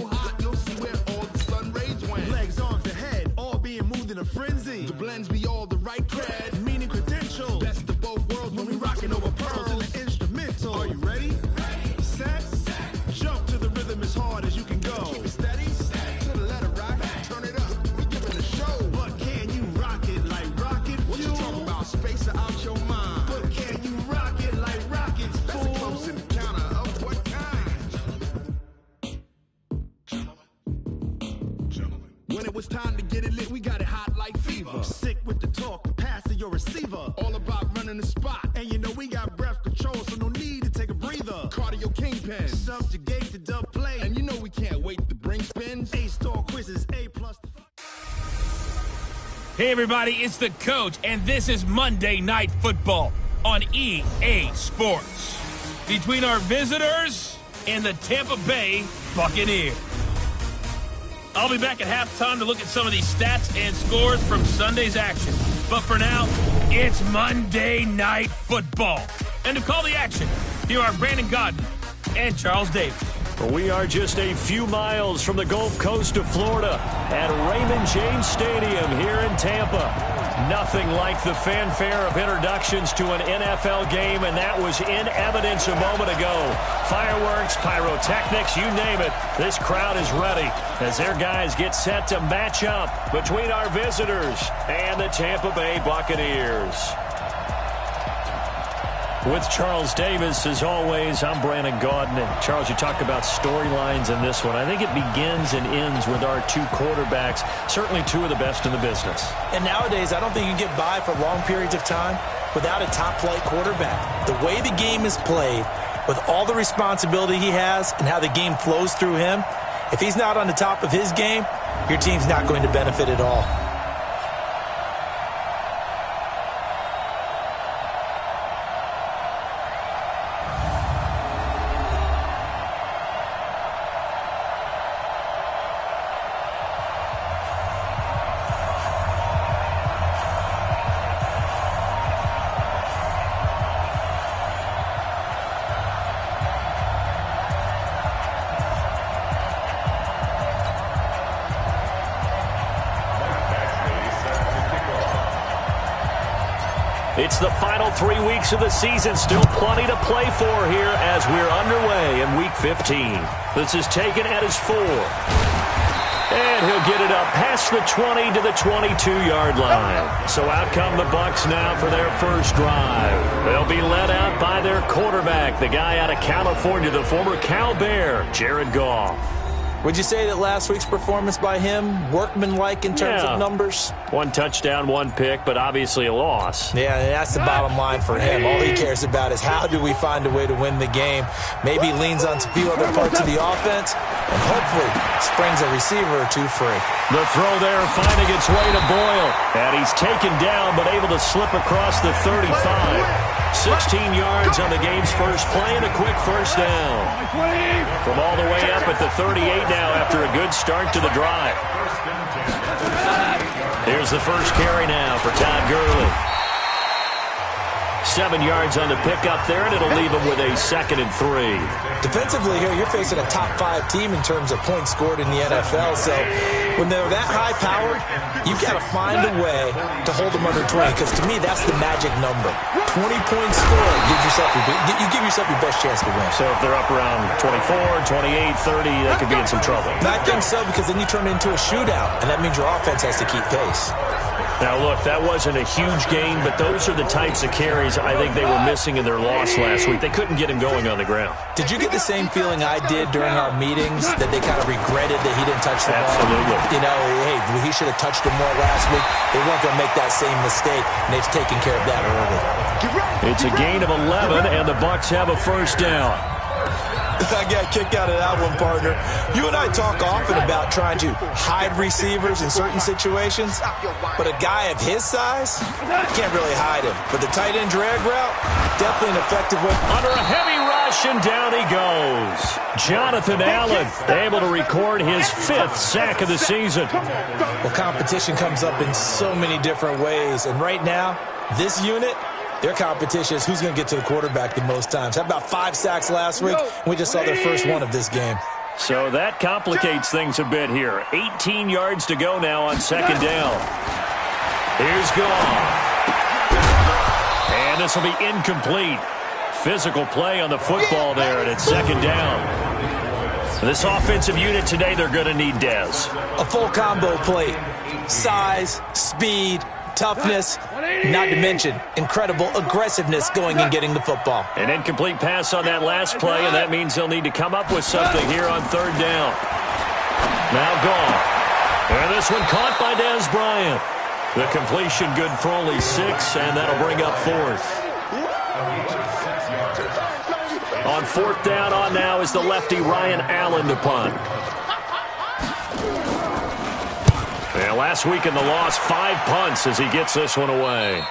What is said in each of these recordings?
so hot, you'll see where all the sun rays went. Legs, arms, and head, all being moved in a frenzy. The blends be all the right cred. Meaning credentials. Best of both worlds when we rockin' over pearls. In the instrumental. Are you ready? Set. Jump to the rhythm as hard as you can go. Keep it steady, to the letter rock. Turn it up, we giving the show. But can you rock it like rocket fuel? What you talking about? Space or out your mind? But can you rock it like rockets, That's fool? a close encounter of what kind? Gentlemen. When it was time to get it lit, we got it hot like fever. Sick with the talk, the pass to your receiver. All about running the spot. And you know we got breath control, so no need to take a breather. Cardio kingpin. Subjugate the dub play. And you know we can't wait to bring spins. A-star quizzes, A+. Hey everybody, it's the coach, and this is Monday Night Football on EA Sports. Between our visitors and the Tampa Bay Buccaneers. I'll be back at halftime to look at some of these stats and scores from Sunday's action. But for now, it's Monday Night Football. And to call the action, here are Brandon Godden and Charles Davis. We are just a few miles from the Gulf Coast of Florida at Raymond James Stadium here in Tampa. Nothing like the fanfare of introductions to an NFL game, and that was in evidence a moment ago. Fireworks, pyrotechnics, you name it. This crowd is ready as their guys get set to match up between our visitors and the Tampa Bay Buccaneers. With Charles Davis, as always, I'm Brandon Godden. And Charles, you talk about storylines in this one. I think it begins and ends with our two quarterbacks, certainly two of the best in the business. And nowadays, I don't think you can get by for long periods of time without a top-flight quarterback. The way the game is played, with all the responsibility he has and how the game flows through him, if he's not on the top of his game, your team's not going to benefit at all. It's the final 3 weeks of the season. Still plenty to play for here as we're underway in Week 15. This is taken at his 4. And he'll get it up past the 20 to the 22-yard line. So out come the Bucs now for their first drive. They'll be led out by their quarterback, the guy out of California, the former Cal Bear, Jared Goff. Would you say that last week's performance by him, workmanlike in terms of numbers? 1 touchdown, 1 pick, but obviously a loss. Yeah, that's the bottom line for him. All he cares about is how do we find a way to win the game. Maybe leans on a few other parts of the offense, and hopefully springs a receiver or two free. The throw there finding its way to Boyle. And he's taken down, but able to slip across the 35. 16 yards on the game's first play and a quick first down. From all the way up at the 38 now after a good start to the drive. Here's the first carry now for Todd Gurley. 7 yards on the pickup there, and it'll leave him with a 2nd and 3. Defensively here, you're facing a top-5 team in terms of points scored in the NFL. So when they're that high-powered, you've got to find a way to hold them under 20, because to me, that's the magic number. 20 points scored, you give yourself your best chance to win. So if they're up around 24, 28, 30, they could be in some trouble. I think so, because then you turn it into a shootout, and that means your offense has to keep pace. Now, look, that wasn't a huge gain, but those are the types of carries I think they were missing in their loss last week. They couldn't get him going on the ground. Did you get the same feeling I did during our meetings, that they kind of regretted that he didn't touch the ball? Absolutely. You know, hey, he should have touched him more last week. They weren't going to make that same mistake, and they've taken care of that early. It's a gain of 11, and the Bucs have a first down. I got a kick out of that one, partner. You and I talk often about trying to hide receivers in certain situations, but a guy of his size can't really hide him. But the tight end drag route, definitely an effective one. Under a heavy rush, and down he goes. Jonathan Allen able to record his 5th sack of the season. Well, competition comes up in so many different ways, and right now, this unit, their competition is who's going to get to the quarterback the most times. How about 5 sacks last week? We just saw their first one of this game. So that complicates things a bit here. 18 yards to go now on second down. Here's Goff. And this will be incomplete. Physical play on the football there, and it's second down. This offensive unit today, they're going to need Dez. A full combo plate. Size, speed, toughness, not to mention incredible aggressiveness going and getting the football. An incomplete pass on that last play, and that means they'll need to come up with something here on third down. Now Goff. And this one caught by Dez Bryant. The completion good for only 6, and that'll bring up fourth. On fourth down on now is the lefty Ryan Allen to punt. And last week in the loss, 5 punts as he gets this one away.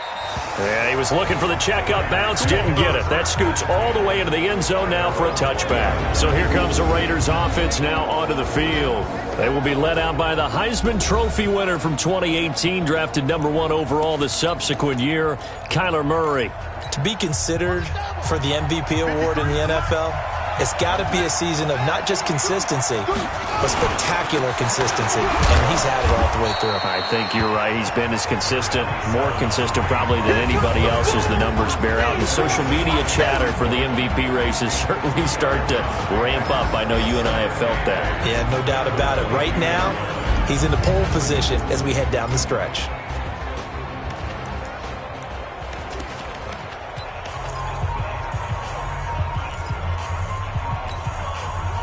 Yeah, he was looking for the checkup bounce, didn't get it. That scoots all the way into the end zone now for a touchback. So here comes the Raiders offense now onto the field. They will be led out by the Heisman Trophy winner from 2018, drafted number 1 overall the subsequent year, Kyler Murray. To be considered for the MVP award in the NFL, it's got to be a season of not just consistency, but spectacular consistency. And he's had it all the way through. I think you're right. He's been as consistent, more consistent probably than anybody else as the numbers bear out. And the social media chatter for the MVP races certainly start to ramp up. I know you and I have felt that. Yeah, no doubt about it. Right now, he's in the pole position as we head down the stretch.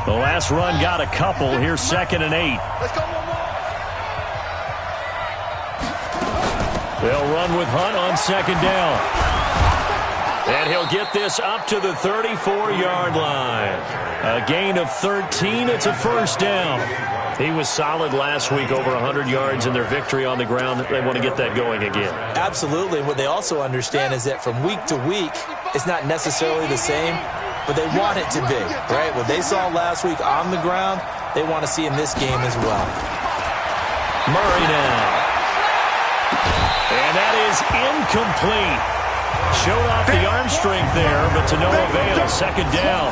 The last run got a couple. Here's 2nd and 8. Let's go one more. They'll run with Hunt on 2nd down. And he'll get this up to the 34-yard line. A gain of 13. It's a first down. He was solid last week, over 100 yards in their victory on the ground. They want to get that going again. Absolutely. What they also understand is that from week to week, it's not necessarily the same, but they want it to be, right? What they saw last week on the ground, they want to see in this game as well. Murray now. And that is incomplete. Showed off the arm strength there, but to no avail. 2nd down.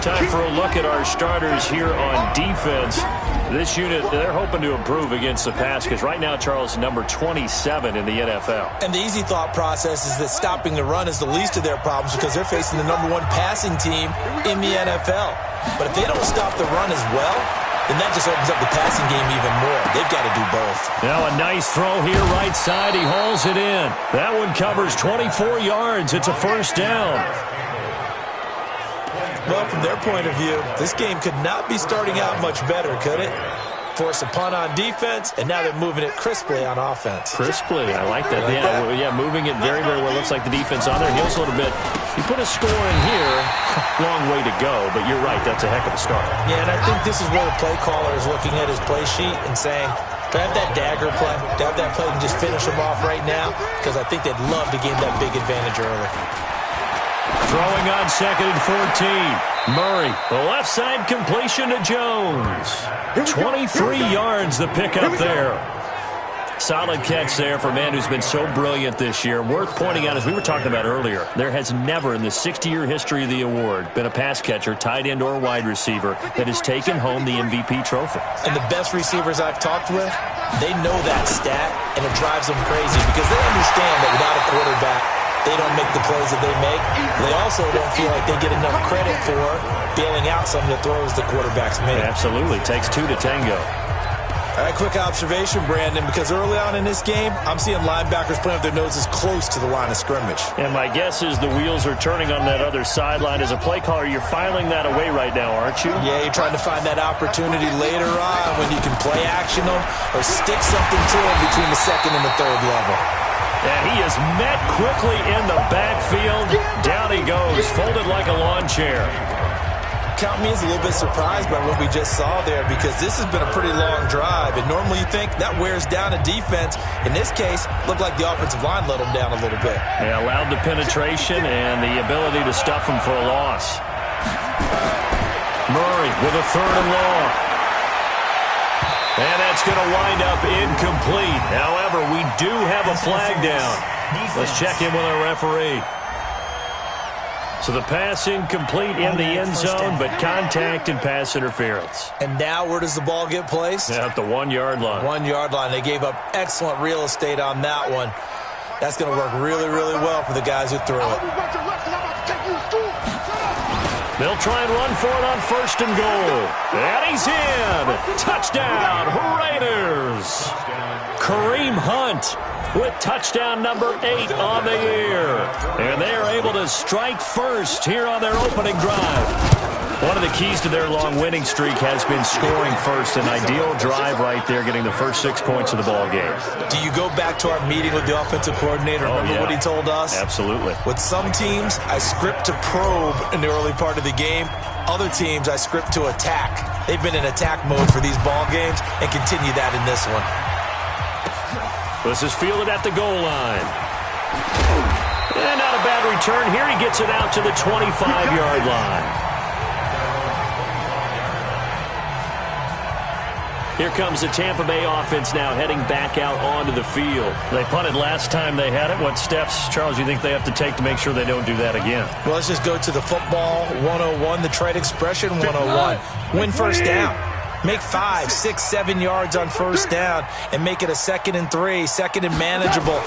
Time for a look at our starters here on defense. This unit, they're hoping to improve against the pass because right now, Charles, number 27 in the NFL. And the easy thought process is that stopping the run is the least of their problems because they're facing the number 1 passing team in the NFL. But if they don't stop the run as well, then that just opens up the passing game even more. They've got to do both. Now a nice throw here right side. He hauls it in. That one covers 24 yards. It's a first down. Well, from their point of view, this game could not be starting out much better, could it? Force a punt on defense, and now they're moving it crisply on offense. Crisply, I like that. Yeah, moving it very, very well. Looks like the defense on their heels a little bit. You put a score in here, long way to go, but you're right, that's a heck of a start. Yeah, and I think this is where the play caller is looking at his play sheet and saying, do I have that dagger play? Do I have that play and just finish them off right now? Because I think they'd love to gain that big advantage early. Throwing on 2nd and 14. Murray, the left side completion to Jones. 23 yards the pickup there. Solid catch there for a man who's been so brilliant this year. Worth pointing out, as we were talking about earlier, there has never in the 60-year history of the award been a pass catcher, tight end, or wide receiver that has taken home the MVP trophy. And the best receivers I've talked with, they know that stat, and it drives them crazy because they understand that without a quarterback, they don't make the plays that they make. They also don't feel like they get enough credit for bailing out some of the throws the quarterbacks make. Absolutely. Takes 2 to tango. All right, quick observation, Brandon, because early on in this game, I'm seeing linebackers putting up their noses close to the line of scrimmage. And my guess is the wheels are turning on that other sideline. As a play caller, you're filing that away right now, aren't you? Yeah, you're trying to find that opportunity later on when you can play action them or stick something to them between the 2nd and the 3rd level. And he is met quickly in the backfield. Down he goes, folded like a lawn chair. Count me as a little bit surprised by what we just saw there because this has been a pretty long drive. And normally you think that wears down a defense. In this case, looked like the offensive line let them down a little bit. They allowed the penetration and the ability to stuff them for a loss. Murray with a 3rd and long. And that's going to wind up incomplete. However, we do have a flag down. Let's check in with our referee. So the pass incomplete in the end zone, but contact and pass interference. And now where does the ball get placed? At the 1-yard line. 1-yard line. They gave up excellent real estate on that one. That's going to work really, really well for the guys who threw it. They'll try and run for it on 1st and goal. And he's in. Touchdown, Raiders. Kareem Hunt with touchdown number 8 on the year. And they are able to strike first here on their opening drive. One of the keys to their long winning streak has been scoring first. An ideal drive right there, getting the first 6 points of the ball game. Do you go back to our meeting with the offensive coordinator? Remember what he told us? Absolutely. With some teams, I script to probe in the early part of the game. Other teams, I script to attack. They've been in attack mode for these ball games and continue that in this one. This is fielded at the goal line. And not a bad return here. He gets it out to the 25-yard line. Here comes the Tampa Bay offense now heading back out onto the field. They punted last time they had it. What steps, Charles, you think they have to take to make sure they don't do that again? Well, let's just go to the football 101, the trade expression 101. Win first down. Make 5, 6, 7 yards on first down and make it a 2nd and 3, 2nd and manageable.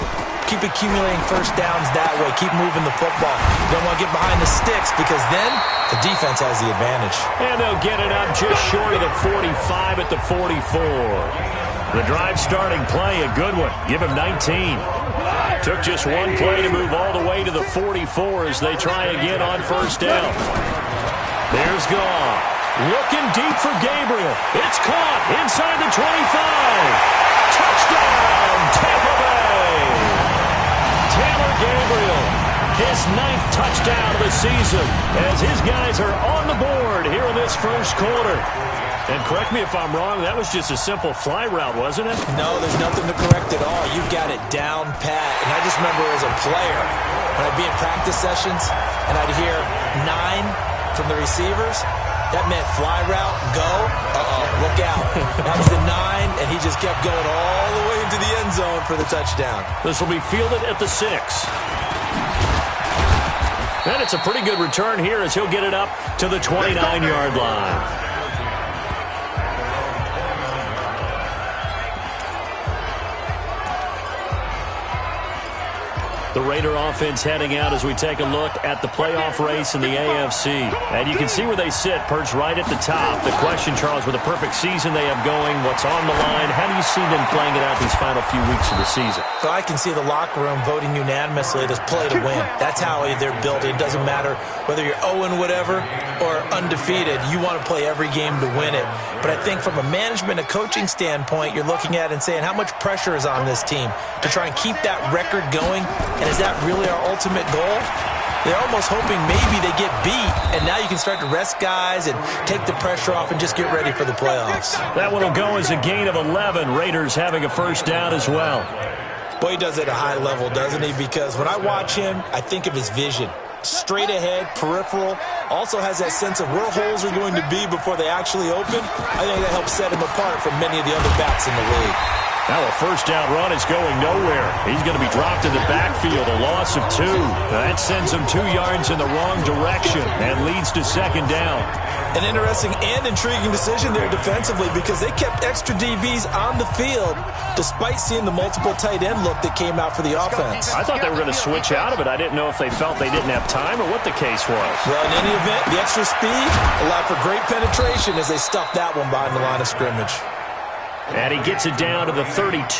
Keep accumulating first downs that way. Keep moving the football. You don't want to get behind the sticks because then the defense has the advantage. And they'll get it up just short of the 45 at the 44. The drive starting play, a good one. Give him 19. Took just one play to move all the way to the 44 as they try again on first down. There's Goff. Looking deep for Gabriel. It's caught inside the 25. Touchdown, Tampa Bay. Taylor Gabriel, his 9th touchdown of the season as his guys are on the board here in this first quarter. And correct me if I'm wrong, that was just a simple fly route, wasn't it? No, there's nothing to correct at all. You've got it down pat. And I just remember as a player, when I'd be in practice sessions and I'd hear 9 from the receivers, that meant fly route, go, look out. That was the 9, and he just kept going all the way into the end zone for the touchdown. This will be fielded at the 6. And it's a pretty good return here as he'll get it up to the 29-yard line. The Raider offense heading out as we take a look at the playoff race in the AFC. And you can see where they sit, perched right at the top. The question, Charles, with a perfect season they have going, what's on the line? How do you see them playing it out these final few weeks of the season? So I can see the locker room voting unanimously to play to win. That's how they're built. It doesn't matter whether you're 0 whatever or undefeated. You want to play every game to win it. But I think from a management and coaching standpoint, you're looking at it and saying how much pressure is on this team to try and keep that record going. And is that really our ultimate goal? They're almost hoping maybe they get beat, and now you can start to rest guys and take the pressure off and just get ready for the playoffs. That one will go as a gain of 11. Raiders having a first down as well. Boy, he does it at a high level, doesn't he? Because when I watch him, I think of his vision. Straight ahead, peripheral, also has that sense of where holes are going to be before they actually open. I think that helps set him apart from many of the other backs in the league. Now a first down run is going nowhere. He's going to be dropped in the backfield, a loss of 2. That sends him 2 yards in the wrong direction and leads to second down. An interesting and intriguing decision there defensively because they kept extra DBs on the field despite seeing the multiple tight end look that came out for the offense. I thought they were going to switch out of it. I didn't know if they felt they didn't have time or what the case was. Well, in any event, the extra speed allowed for great penetration as they stuffed that one behind the line of scrimmage. And he gets it down to the 32.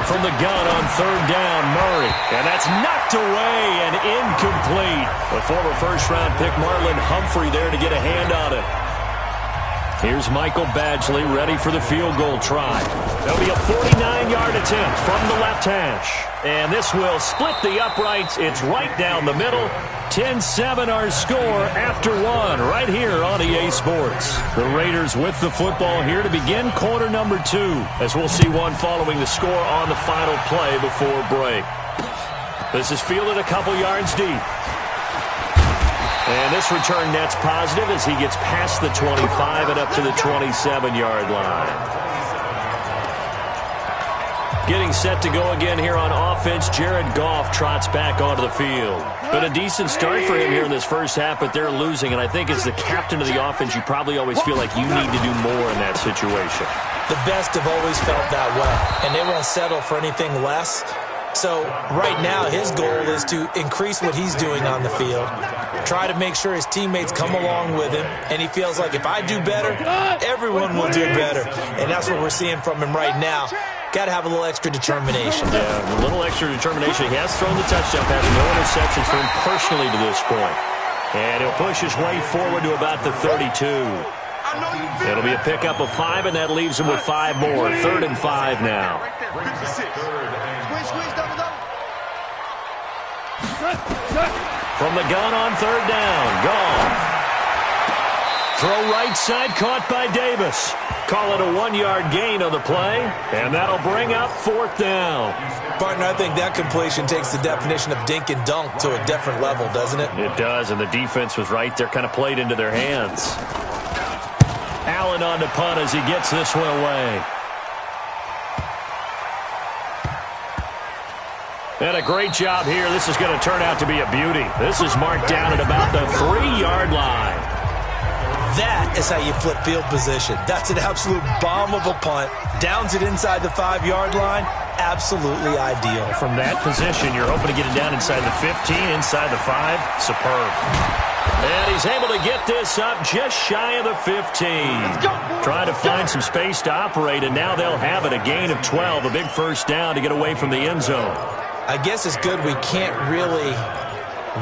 From the gun on third down, Murray. And that's knocked away and incomplete. The former first-round pick, Marlon Humphrey, there to get a hand on it. Here's Michael Badgley ready for the field goal try. There'll be a 49-yard attempt from the left hash. And this will split the uprights. It's right down the middle. 10-7 our score after 1 right here on EA Sports. The Raiders with the football here to begin quarter number 2 as we'll see one following the score on the final play before break. This is fielded a couple yards deep. And this return net's positive as he gets past the 25 and up to the 27-yard line. Getting set to go again here on offense, Jared Goff trots back onto the field. Been a decent start for him here in this first half, but they're losing. And I think as the captain of the offense, you probably always feel like you need to do more in that situation. The best have always felt that way, and they won't settle for anything less. So right now his goal is to increase what he's doing on the field, try to make sure his teammates come along with him, and he feels like if I do better, everyone will do better. And that's what we're seeing from him right now. Got to have a little extra determination. Yeah, a little extra determination. He has thrown the touchdown pass, no interceptions for him personally to this point. And he'll push his way forward to about the 32. It'll be a pickup of 5, and that leaves him with 5 more. 3rd and 5 now. From the gun on 3rd down, Goff. Throw right side, caught by Davis. Call it a 1-yard gain on the play, and that'll bring up 4th down. Partner, I think that completion takes the definition of dink and dunk to a different level, doesn't it? It does, and the defense was right there, kind of played into their hands. Allen on to punt as he gets this one away. And a great job here. This is going to turn out to be a beauty. This is marked down at about the 3-yard line. That is how you flip field position. That's an absolute bomb of a punt. Downs it inside the 5-yard line. Absolutely ideal. From that position, you're hoping to get it down inside the 15, inside the 5. Superb. And he's able to get this up just shy of the 15. Trying to find some space to operate, and now they'll have it. A gain of 12, a big first down to get away from the end zone. I guess it's good we can't really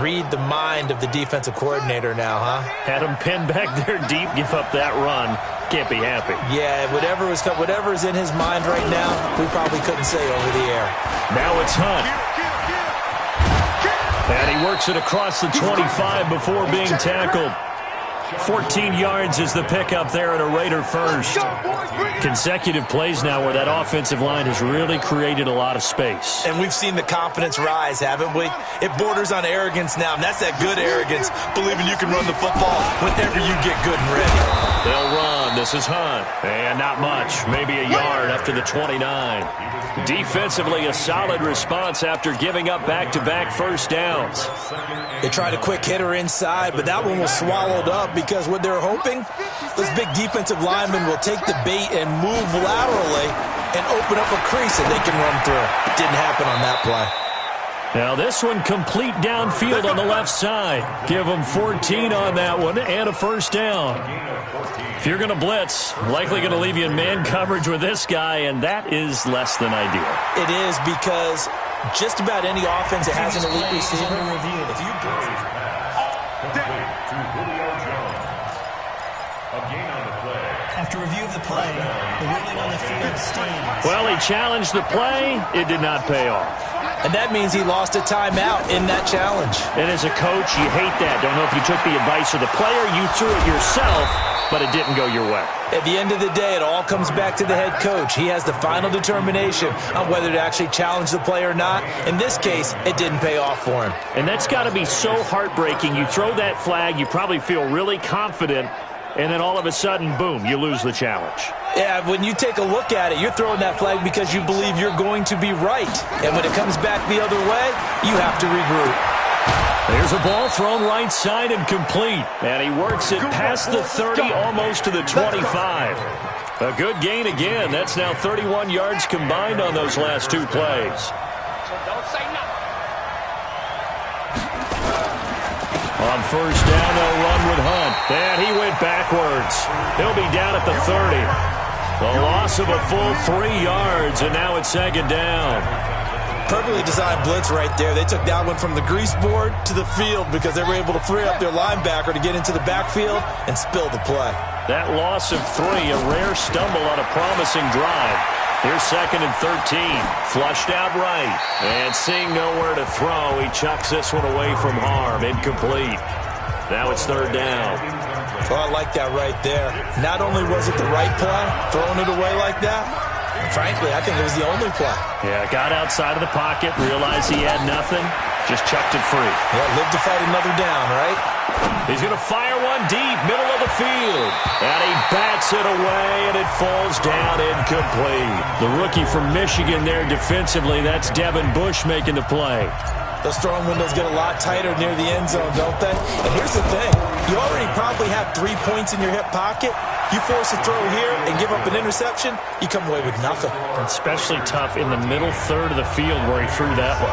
read the mind of the defensive coordinator now, huh? Had him pinned back there deep, give up that run. Can't be happy. Yeah, whatever is in his mind right now, we probably couldn't say over the air. Now it's Hunt. And he works it across the 25 before being tackled. 14 yards is the pickup there at a Raider first. Consecutive plays now where that offensive line has really created a lot of space. And we've seen the confidence rise, haven't we? It borders on arrogance now, and that's that good arrogance, believing you can run the football whenever you get good and ready. They'll run. This is Hunt. And not much. Maybe a yard up to the 29. Defensively, a solid response after giving up back-to-back first downs. They tried a quick hitter inside, but that one was swallowed up because what they're hoping, those big defensive linemen will take the bait and move laterally and open up a crease that they can run through. It didn't happen on that play. Now this one complete downfield on the left side. Give them 14 on that one and a first down. If you're going to blitz, likely going to leave you in man coverage with this guy, and that is less than ideal. It is because just about any offense that has an elite receiver, if you After review of the play, the ruling on the field stands. Well, he challenged the play. It did not pay off. And that means he lost a timeout in that challenge. And as a coach, you hate that. Don't know if you took the advice of the player, you threw it yourself, but it didn't go your way. At the end of the day, it all comes back to the head coach. He has the final determination on whether to actually challenge the play or not. In this case, it didn't pay off for him. And that's got to be so heartbreaking. You throw that flag, you probably feel really confident, and then all of a sudden, boom, you lose the challenge. Yeah, when you take a look at it, you're throwing that flag because you believe you're going to be right. And when it comes back the other way, you have to regroup. There's a ball thrown right side and complete. And he works it past the 30, almost to the 25. A good gain again. That's now 31 yards combined on those last 2 plays. On first down, they'll run with Hunt. And he went backwards. He'll be down at the 30. The loss of a full 3 yards, and now it's 2nd down. Perfectly designed blitz right there. They took that one from the grease board to the field because they were able to free up their linebacker to get into the backfield and spill the play. That loss of 3, a rare stumble on a promising drive. Here's 2nd and 13. Flushed out right. And seeing nowhere to throw, he chucks this one away from harm. Incomplete. Now it's 3rd down. Well, I like that right there. Not only was it the right play, throwing it away like that, frankly, I think it was the only play. Yeah, got outside of the pocket, realized he had nothing, just chucked it free. Yeah, live to fight another down, right? He's going to fire one deep, middle of the field. And he bats it away, and it falls down incomplete. The rookie from Michigan there defensively, that's Devin Bush making the play. Those throwing windows get a lot tighter near the end zone, don't they? And here's the thing. You already probably have 3 points in your hip pocket. You force a throw here and give up an interception, you come away with nothing. Especially tough in the middle third of the field where he threw that one.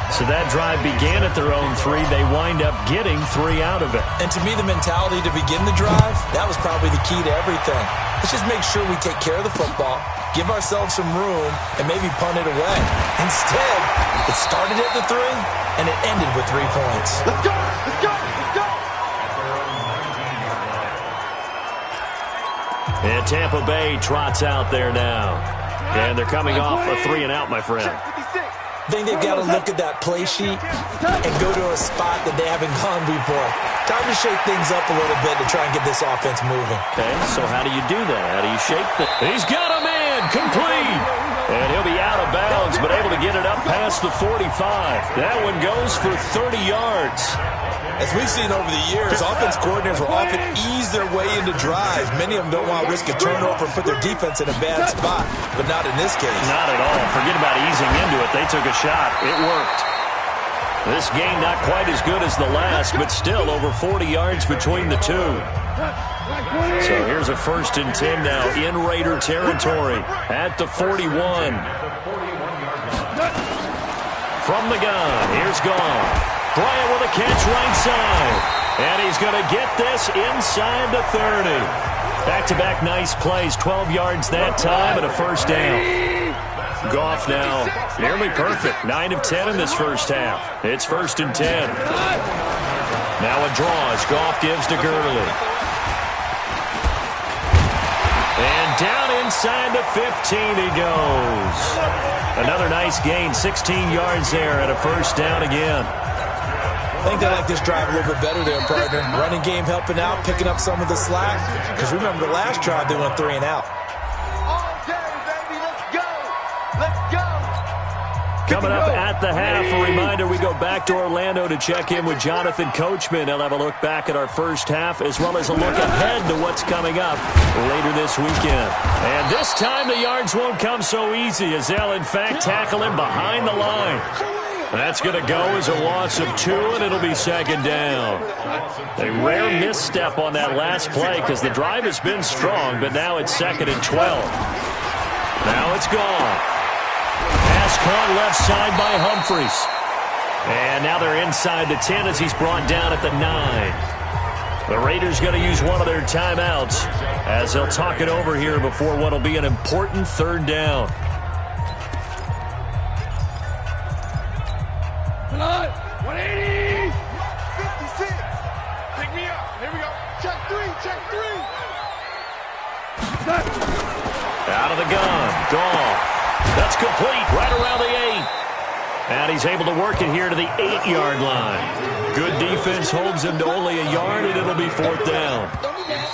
So that drive began at their own 3. They wind up getting 3 out of it. And to me, the mentality to begin the drive, that was probably the key to everything. Let's just make sure we take care of the football, give ourselves some room, and maybe punt it away. Instead, it started at the 3, and it ended with 3 points. Let's go! Let's go! Let's go! And Tampa Bay trots out there now. And they're coming off a 3-and-out, my friend. I think they've got to look at that play sheet and go to a spot that they haven't gone before. Time to shake things up a little bit to try and get this offense moving. Okay, so how do you do that? How do you shake things? He's got a man, complete. And he'll be out of bounds, but able to get it up past the 45. That one goes for 30 yards. As we've seen over the years, offense coordinators will often ease their way into drives. Many of them don't want to risk a turnover and put their defense in a bad spot, but not in this case. Not at all. Forget about easing into it. They took a shot. It worked. This game not quite as good as the last, but still over 40 yards between the two. So here's a 1st and 10 now in Raider territory at the 41. From the gun, here's Goff. Bryant with a catch right side. And he's going to get this inside the 30. Back-to-back nice plays, 12 yards that time and a 1st down. Goff now nearly perfect, 9 of 10 in this first half. It's 1st and 10. Now a draw as Goff gives to Gurley. And down inside the 15 he goes. Another nice gain, 16 yards there and a 1st down again. I think they like this drive a little bit better there, partner. Running game helping out, picking up some of the slack. Because remember the last drive, they went 3-and-out. All day, baby, let's go! Let's go! Coming up at the half, a reminder, we go back to Orlando to check in with Jonathan Coachman. He'll have a look back at our first half as well as a look ahead to what's coming up later this weekend. And this time the yards won't come so easy as they'll in fact tackle him behind the line. That's going to go as a loss of 2, and it'll be 2nd down. A rare misstep on that last play because the drive has been strong, but now it's 2nd and 12. Now it's gone. Pass caught left side by Humphries. And now they're inside the 10 as he's brought down at the 9. The Raiders going to use one of their timeouts as they'll talk it over here before what will be an important 3rd down. 180! 56! Pick me up. Here we go. Check 3, check 3. Out of the gun. Goff. That's complete right around the 8. And he's able to work it here to the 8-yard line. Good defense holds him to only a yard, and it'll be 4th down.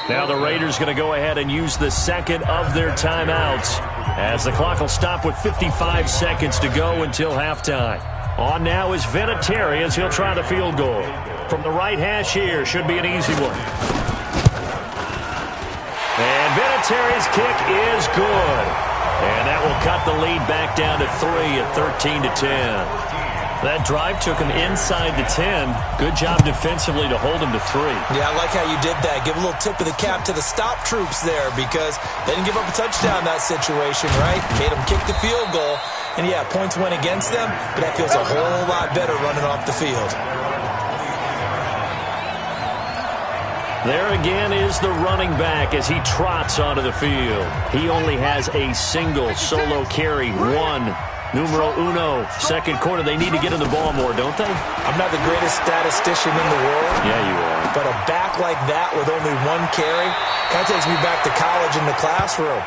Now the Raiders going to go ahead and use the 2nd of their timeouts as the clock will stop with 55 seconds to go until halftime. On now is Vinatieri as he'll try the field goal. From the right hash here, should be an easy one. And Vinatieri's kick is good. And that will cut the lead back down to 3 at 13-10. That drive took him inside the 10. Good job defensively to hold him to 3. Yeah, I like how you did that. Give a little tip of the cap to the stop troops there because they didn't give up a touchdown in that situation, right? Made them kick the field goal. And, yeah, points went against them, but that feels a whole lot better running off the field. There again is the running back as he trots onto the field. He only has a single solo carry, 1. Numero uno, 2nd quarter. They need to get in the ball more, don't they? I'm not the greatest statistician in the world. Yeah, you are. But a back like that with only 1 carry kind of takes me back to college in the classroom.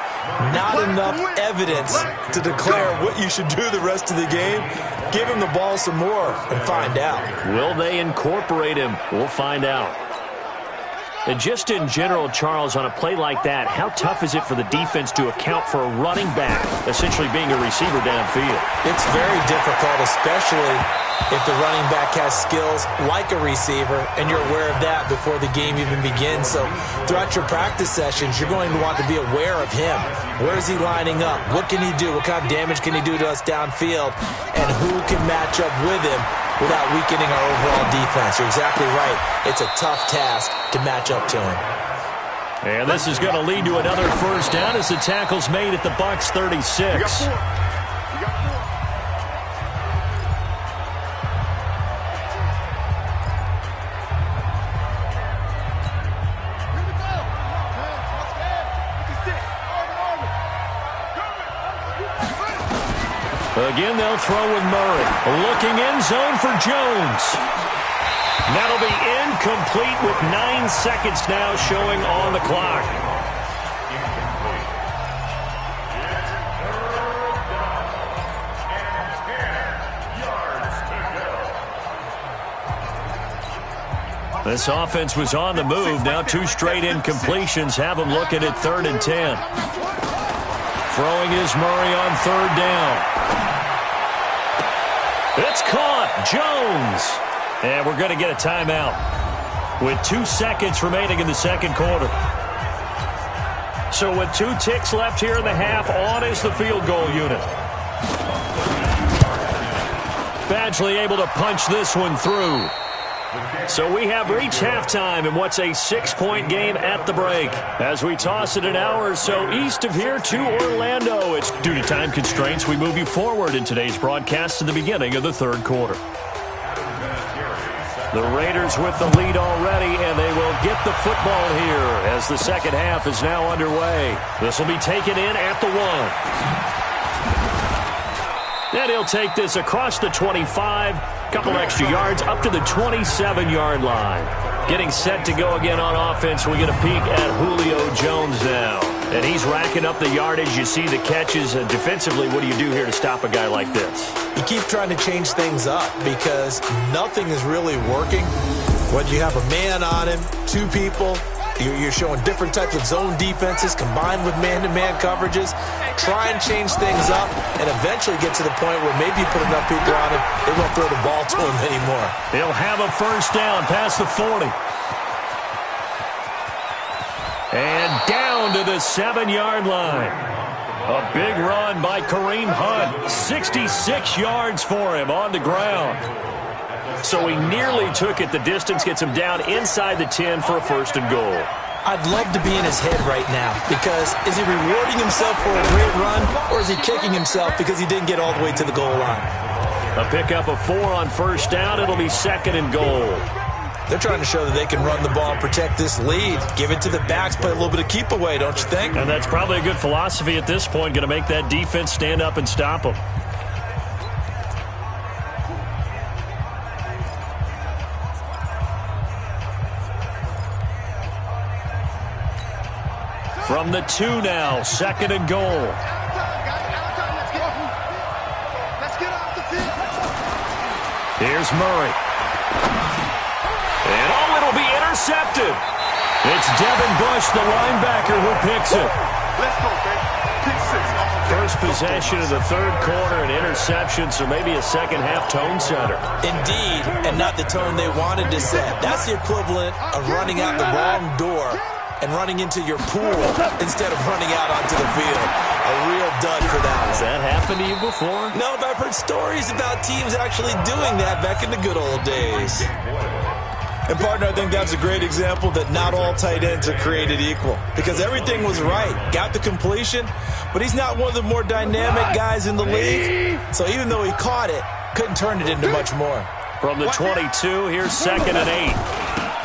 Not enough evidence to declare what you should do the rest of the game. Give him the ball some more and find out. Will they incorporate him? We'll find out. And just in general, Charles, on a play like that, how tough is it for the defense to account for a running back essentially being a receiver downfield? It's very difficult, especially if the running back has skills like a receiver, and you're aware of that before the game even begins. So throughout your practice sessions, you're going to want to be aware of him. Where is he lining up? What can he do? What kind of damage can he do to us downfield? And who can match up with him without weakening our overall defense? You're exactly right. It's a tough task to match up to him. And this is going to lead to another first down as the tackle's made at the Bucs 36. Again, they'll throw with Murray. Looking end zone for Jones. That'll be incomplete with 9 seconds now showing on the clock. This offense was on the move. Now 2 straight incompletions have them looking at 3rd and 10. Throwing is Murray on 3rd down. It's caught. Jones. And we're going to get a timeout with 2 seconds remaining in the second quarter. So with 2 ticks left here in the half, on is the field goal unit. Badgley able to punch this one through. So we have reached halftime in what's a 6-point game at the break. As we toss it an hour or so east of here to Orlando. It's due to time constraints. We move you forward in today's broadcast to the beginning of the 3rd quarter. The Raiders with the lead already, and they will get the football here as the second half is now underway. This will be taken in at the 1. And he'll take this across the 25. Couple extra yards up to the 27-yard line. Getting set to go again on offense. We get a peek at Julio Jones now. And he's racking up the yardage. You see the catches. Defensively, what do you do here to stop a guy like this? You keep trying to change things up because nothing is really working. When you have a man on him, 2 people, you're showing different types of zone defenses combined with man-to-man coverages. Try and change things up and eventually get to the point where maybe you put enough people on him, they won't throw the ball to him anymore. He'll have a first down past the 40. And down to the 7-yard line. A big run by Kareem Hunt. 66 yards for him on the ground. So he nearly took it the distance, gets him down inside the 10 for a 1st and goal. I'd love to be in his head right now because is he rewarding himself for a great run or is he kicking himself because he didn't get all the way to the goal line? A pickup of 4 on 1st down. It'll be 2nd and goal. They're trying to show that they can run the ball and protect this lead. Give it to the backs, play a little bit of keep away, don't you think? And that's probably a good philosophy at this point. Going to make that defense stand up and stop them. From the 2 now, 2nd and goal. Here's Murray. And it'll be intercepted. It's Devin Bush, the linebacker, who picks it. Let's go, baby. Pick 6. First possession of the 3rd quarter, an interception, so maybe a second-half tone setter. Indeed, and not the tone they wanted to set. That's the equivalent of running out the wrong door and running into your pool instead of running out onto the field. A real dud for that one. Has that happened to you before? No, but I've heard stories about teams actually doing that back in the good old days. And, partner, I think that's a great example that not all tight ends are created equal. Because everything was right. Got the completion, but he's not one of the more dynamic guys in the league. So even though he caught it, couldn't turn it into much more. From the 22, here's 2nd and 8.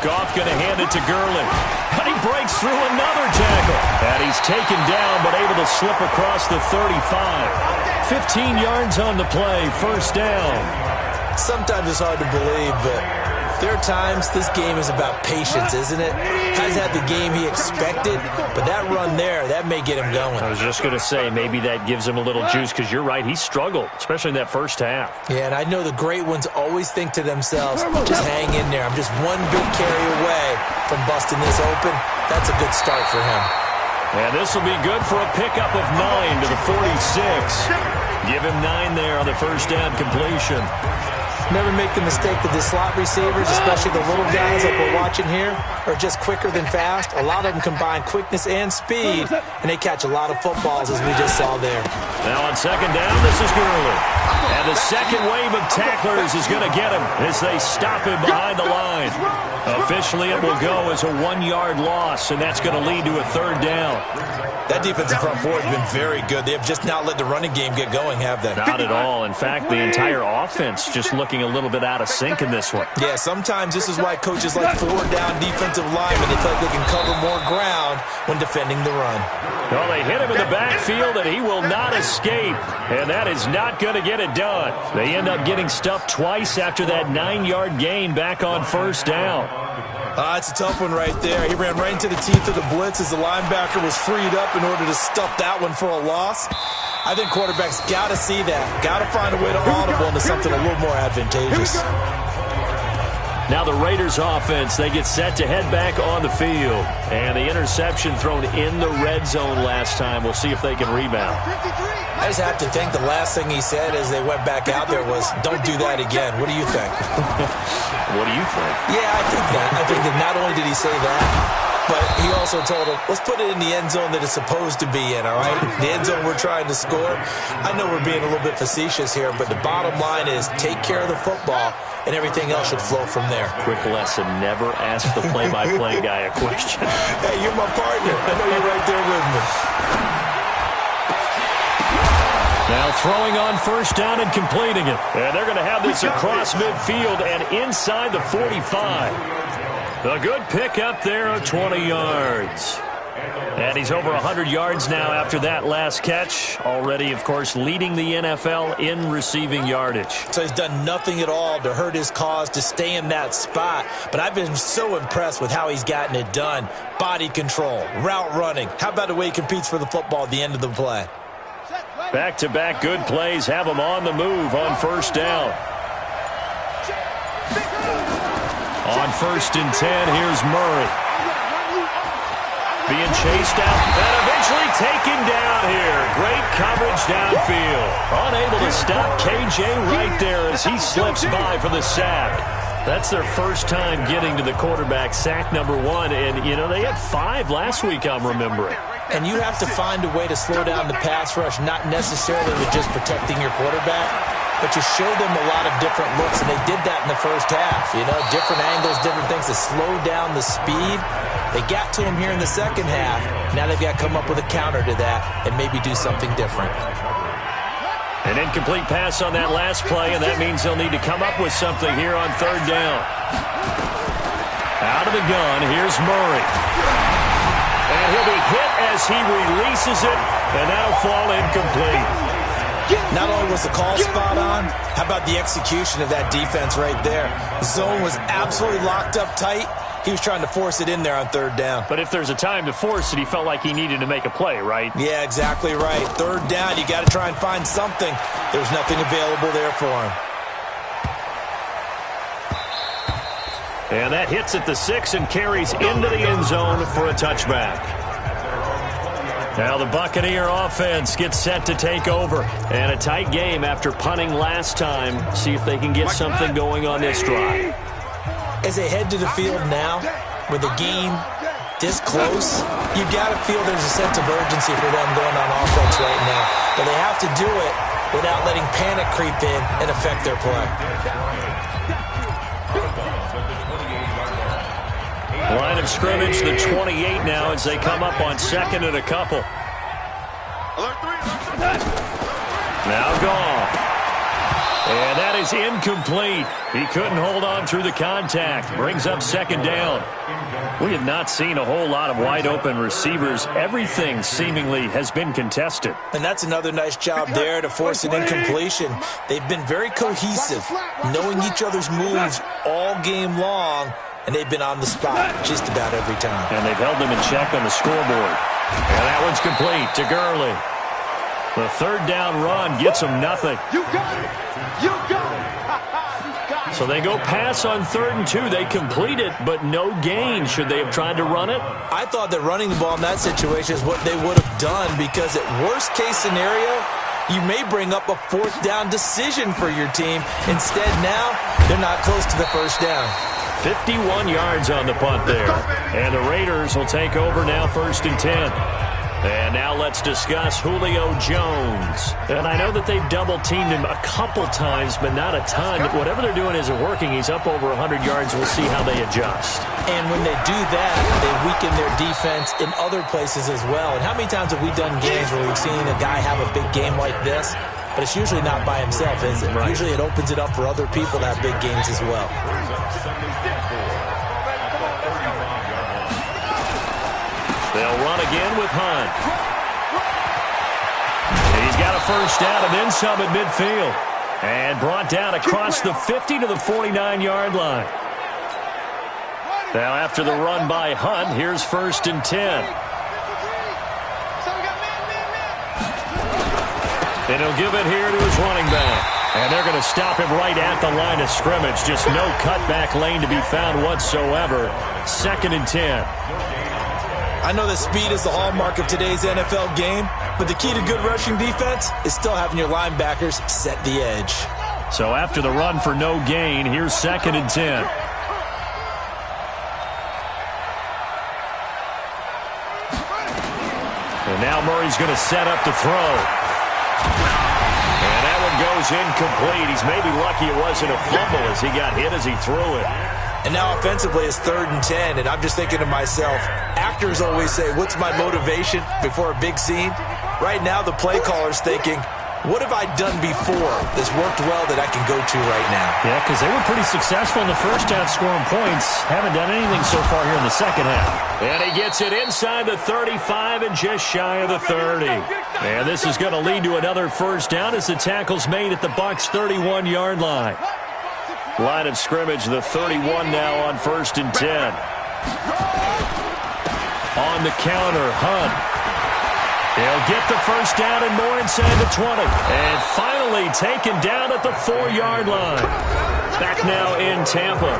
Goff going to hand it to Gurley. And he breaks through another tackle. And he's taken down, but able to slip across the 35. 15 yards on the play, 1st down. Sometimes it's hard to believe, but There are times this game is about patience, isn't it? Hasn't had the game he expected, but that run there, that may get him going. I was just going to say, maybe that gives him a little juice, because you're right, he struggled, especially in that first half. Yeah, and I know the great ones always think to themselves, just hang in there. I'm just one big carry away from busting this open. That's a good start for him. And this will be good for a pickup of 9 to the 46. Give him 9 there on the first down completion. Never make the mistake that the slot receivers, especially the little guys like we're watching here, are just quicker than fast. A lot of them combine quickness and speed, and they catch a lot of footballs, as we just saw there. Now on second down, this is Gruden. And the second wave of tacklers is going to get him as they stop him behind the line. Officially, it will go as a 1-yard loss, and that's going to lead to a third down. That defensive front four has been very good. They have just not let the running game get going, have they? Not at all. In fact, the entire offense just looking a little bit out of sync in this one. Yeah, sometimes this is why coaches like 4-down defensive linemen. They feel like they can cover more ground when defending the run. Well, they hit him in the backfield, and he will not escape. And that is not going to get it done. They end up getting stuffed twice after that 9-yard gain back on first down. It's a tough one right there. He ran right into the teeth of the blitz as the linebacker was freed up in order to stuff that one for a loss. I think quarterbacks got to see that. Got to find a way to audible into something a little more advantageous. Now the Raiders offense, they get set to head back on the field. And the interception thrown in the red zone last time. We'll see if they can rebound. I just have to think the last thing he said as they went back out there was, don't do that again. What do you think? What do you think? Yeah, I think that. I think that not only did he say that, but he also told him, let's put it in the end zone that it's supposed to be in, all right? The end zone we're trying to score. I know we're being a little bit facetious here, but the bottom line is take care of the football, and everything else should flow from there. Quick lesson, never ask the play-by-play guy a question. Hey, you're my partner. I know you're right there with me. Now throwing on first down and completing it. And they're going to have this across midfield and inside the 45. A good pickup there of 20 yards. And he's over 100 yards now after that last catch. Already, of course, leading the NFL in receiving yardage. So he's done nothing at all to hurt his cause to stay in that spot. But I've been so impressed with how he's gotten it done. Body control, route running. How about the way he competes for the football at the end of the play? Back-to-back good plays have him on the move on first down. On 1st and 10, here's Murray. Being chased out and eventually taken down here. Great coverage downfield. Unable to stop KJ right there as he slips by for the sack. That's their first time getting to the quarterback, sack number 1. And, you know, they had 5 last week, I'm remembering. And you have to find a way to slow down the pass rush, not necessarily with just protecting your quarterback, but you show them a lot of different looks, and they did that in the first half. You know, different angles, different things to slow down the speed. They got to him here in the second half. Now they've got to come up with a counter to that and maybe do something different. An incomplete pass on that last play, and that means they'll need to come up with something here on third down. Out of the gun, here's Murray. And he'll be hit as he releases it, and that'll fall incomplete. Not only was the call spot on, how about the execution of that defense right there? The zone was absolutely locked up tight. He was trying to force it in there on third down. But if there's a time to force it, he felt like he needed to make a play, right? Yeah, exactly right. Third down, you got to try and find something. There's nothing available there for him. And that hits at the 6 and carries into the end zone for a touchback. Now the Buccaneer offense gets set to take over. And a tight game after punting last time. See if they can get something going on this drive. As they head to the field now, with the game this close, you got to feel there's a sense of urgency for them going on offense right now. But they have to do it without letting panic creep in and affect their play. Line of scrimmage, the 28 now as they come up on second and a couple. Now Goff. And that is incomplete. He couldn't hold on through the contact. Brings up second down. We have not seen a whole lot of wide-open receivers. Everything seemingly has been contested. And that's another nice job there to force an incompletion. They've been very cohesive, knowing each other's moves all game long, and they've been on the spot just about every time. And they've held them in check on the scoreboard. And that one's complete to Gurley. The third down run gets them nothing. You got it. You got it. So they go pass on 3rd and 2. They complete it, but no gain. Should they have tried to run it? I thought that running the ball in that situation is what they would have done, because at worst case scenario, you may bring up a 4th down decision for your team. Instead, now they're not close to the first down. 51 yards on the punt there. And the Raiders will take over now 1st and 10. And now let's discuss Julio Jones. And I know that they've double-teamed him a couple times, but not a ton. Whatever they're doing isn't working. He's up over 100 yards. We'll see how they adjust. And when they do that, they weaken their defense in other places as well. And how many times have we done games where we've seen a guy have a big game like this? But it's usually not by himself, is it? Right. Usually it opens it up for other people to have big games as well. They'll run again with Hunt. He's got a first down and then some at midfield. And brought down across the 50 to the 49-yard line. Now after the run by Hunt, here's 1st and 10. And he'll give it here to his running back. And they're going to stop him right at the line of scrimmage. Just no cutback lane to be found whatsoever. 2nd and 10. I know that speed is the hallmark of today's NFL game, but the key to good rushing defense is still having your linebackers set the edge. So after the run for no gain, here's 2nd and 10. And now Murray's going to set up to throw. And that one goes incomplete. He's maybe lucky it wasn't a fumble as he got hit as he threw it. And now offensively it's 3rd and 10, and I'm just thinking to myself, actors always say, what's my motivation before a big scene? Right now the play caller's thinking, what have I done before that's worked well that I can go to right now? Yeah, because they were pretty successful in the first half scoring points. Haven't done anything so far here in the second half. And he gets it inside the 35 and just shy of the 30. And this is going to lead to another first down as the tackle's made at the Bucs' 31-yard line. Line of scrimmage, the 31 now on 1st and 10. On the counter, Hunt. He'll get the first down and more inside the 20. And finally taken down at the 4-yard line. Back now in Tampa.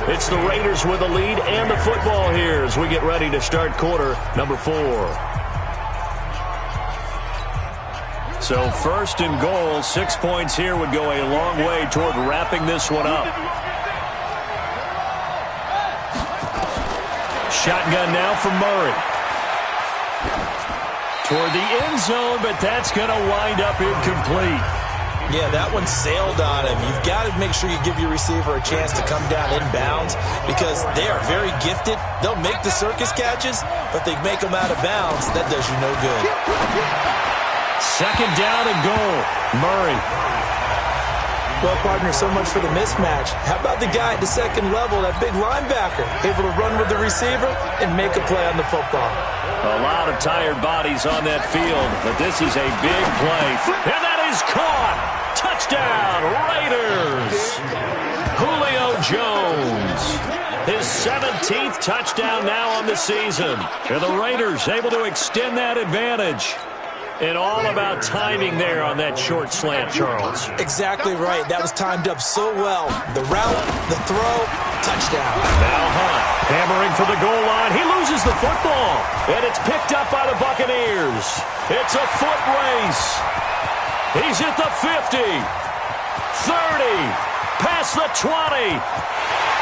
It's the Raiders with the lead and the football here as we get ready to start quarter number 4. So 1st and goal, 6 points here would go a long way toward wrapping this one up. Shotgun now for Murray. Toward the end zone, but that's going to wind up incomplete. Yeah, that one sailed on him. You've got to make sure you give your receiver a chance to come down inbounds because they are very gifted. They'll make the circus catches, but they make them out of bounds. That does you no good. 2nd down and goal. Murray. Well, partner, so much for the mismatch. How about the guy at the second level, that big linebacker, able to run with the receiver and make a play on the football? A lot of tired bodies on that field, but this is a big play. And that is caught. Touchdown, Raiders. Julio Jones. His 17th touchdown now on the season. And the Raiders able to extend that advantage. And all about timing there on that short slant, Charles. Exactly right. That was timed up so well. The route, the throw, touchdown. Now Hunt hammering for the goal line. He loses the football. And it's picked up by the Buccaneers. It's a foot race. He's at the 50, 30, past the 20.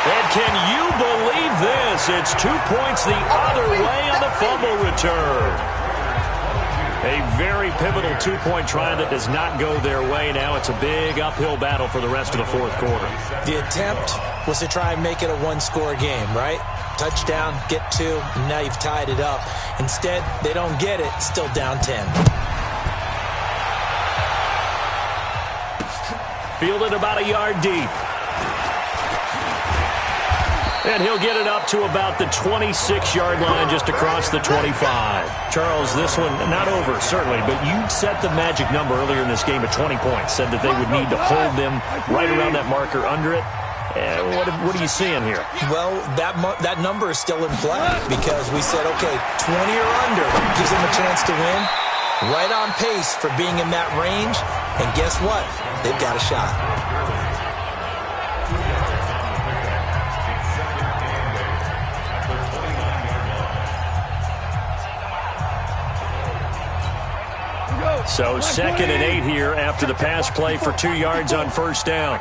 And can you believe this? It's 2 points the other way on the fumble return. A very pivotal two-point try that does not go their way. Now it's a big uphill battle for the rest of the fourth quarter. The attempt was to try and make it a one-score game, right? Touchdown, get 2, and now you've tied it up. Instead, they don't get it, still down 10. Fielded about a yard deep. And he'll get it up to about the 26-yard line, just across the 25. Charles, this one not over, certainly, but you set the magic number earlier in this game at 20 points. Said that they would need to hold them right around that marker under it. What are you seeing here? Well, that number is still in play because we said, okay, 20 or under gives them a chance to win. Right on pace for being in that range. And guess what? They've got a shot. So 2nd and 8 here after the pass play for 2 yards on first down.